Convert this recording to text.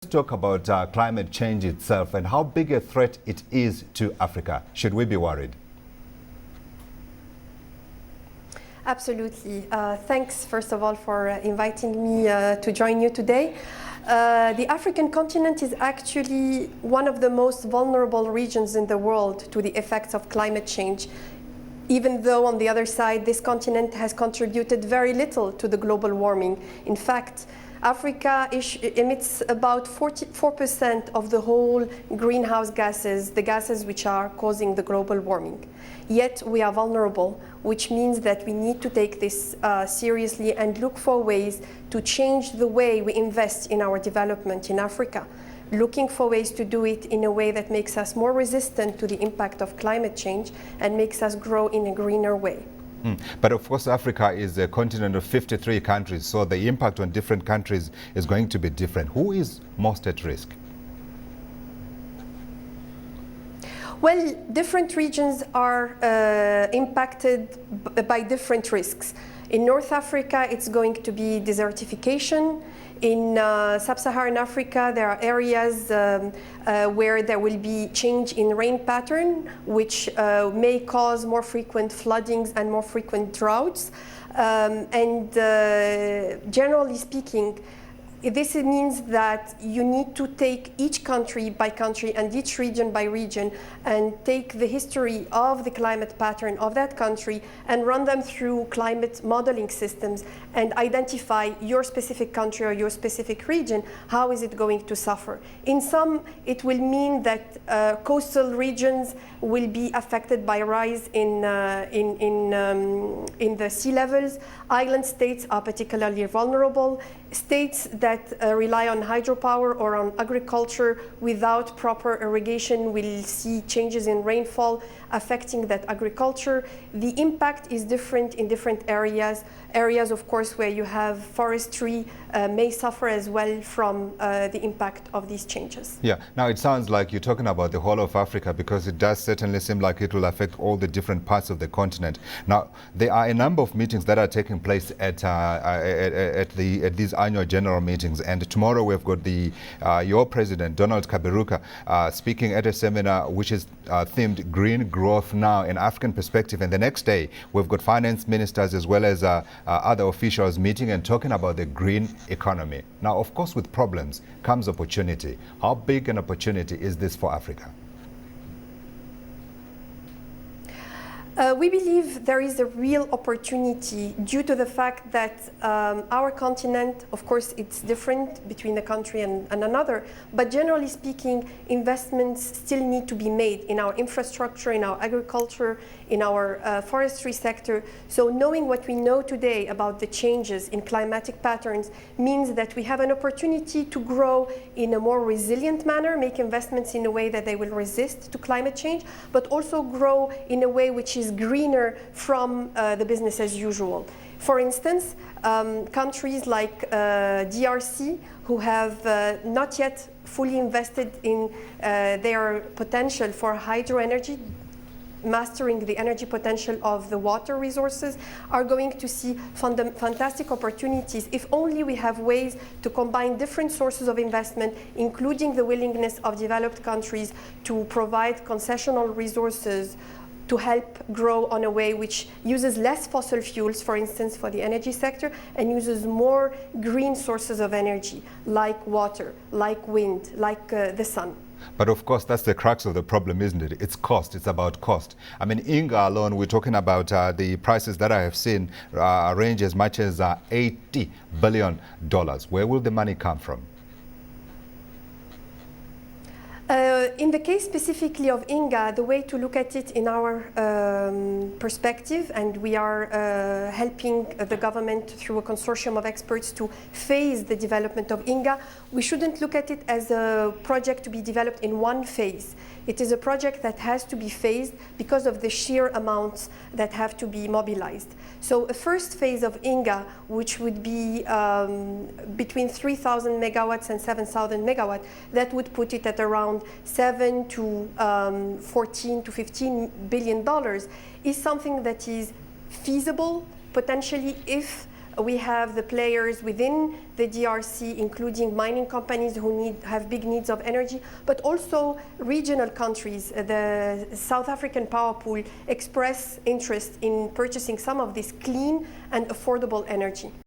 talk about climate change itself and how big a threat it is to Africa. Should we be worried? Absolutely. Thanks, first of all, for inviting me to join you today. The African continent is actually one of the most vulnerable regions in the world to the effects of climate change, even though on the other side, this continent has contributed very little to the global warming. In fact, Africa emits about 44% of the whole greenhouse gases, the gases which are causing the global warming. Yet we are vulnerable, which means that we need to take this seriously and look for ways to change the way we invest in our development in Africa, looking for ways to do it in a way that makes us more resistant to the impact of climate change and makes us grow in a greener way. But of course, Africa is a continent of 53 countries, so the impact on different countries is going to be different. Who is most at risk? Well, different regions are impacted by different risks. In North Africa, it's going to be desertification. In sub-Saharan Africa, there are areas where there will be change in rain pattern, which may cause more frequent floodings and more frequent droughts. Generally speaking, this means that you need to take each country by country and each region by region and take the history of the climate pattern of that country and run them through climate modeling systems and identify your specific country or your specific region, how is it going to suffer. In some, it will mean that coastal regions will be affected by a rise in the sea levels. Island states are particularly vulnerable. States that rely on hydropower or on agriculture without proper irrigation will see changes in rainfall affecting that agriculture. The impact is different in different areas. Areas, of course, where you have forestry may suffer as well from the impact of these changes. Yeah, now it sounds like you're talking about the whole of Africa, because it does certainly seem like it will affect all the different parts of the continent. Now, there are a number of meetings that are taking place at these annual general meetings, and tomorrow we've got your president, Donald Kaberuka, speaking at a seminar which is themed Green Growth Now in African Perspective, and the next day we've got finance ministers as well as other officials meeting and talking about the green economy. Now, of course, with problems comes opportunity. How big an opportunity is this for Africa? We believe there is a real opportunity due to the fact that our continent, of course, it's different between a country and another, but generally speaking, investments still need to be made in our infrastructure, in our agriculture, in our forestry sector. So knowing what we know today about the changes in climatic patterns means that we have an opportunity to grow in a more resilient manner, make investments in a way that they will resist to climate change, but also grow in a way which is greener from the business as usual. For instance, countries like DRC, who have not yet fully invested in their potential for hydroenergy, mastering the energy potential of the water resources, are going to see fantastic opportunities if only we have ways to combine different sources of investment, including the willingness of developed countries to provide concessional resources to help grow on a way which uses less fossil fuels, for instance, for the energy sector, and uses more green sources of energy, like water, like wind, like the sun. But of course, that's the crux of the problem, isn't it? It's cost. It's about cost. I mean, Inga alone, we're talking about the prices that I have seen range as much as $80 billion. Where will the money come from? In the case specifically of Inga, the way to look at it in our perspective, and we are helping the government through a consortium of experts to phase the development of Inga, we shouldn't look at it as a project to be developed in one phase. It is a project that has to be phased because of the sheer amounts that have to be mobilized. So a first phase of Inga, which would be between 3,000 megawatts and 7,000 megawatts, that would put it at around $7 to 14 to $15 billion, is something that is feasible potentially if We have the players within the DRC, including mining companies who have big needs of energy, but also regional countries. The South African power pool express interest in purchasing some of this clean and affordable energy.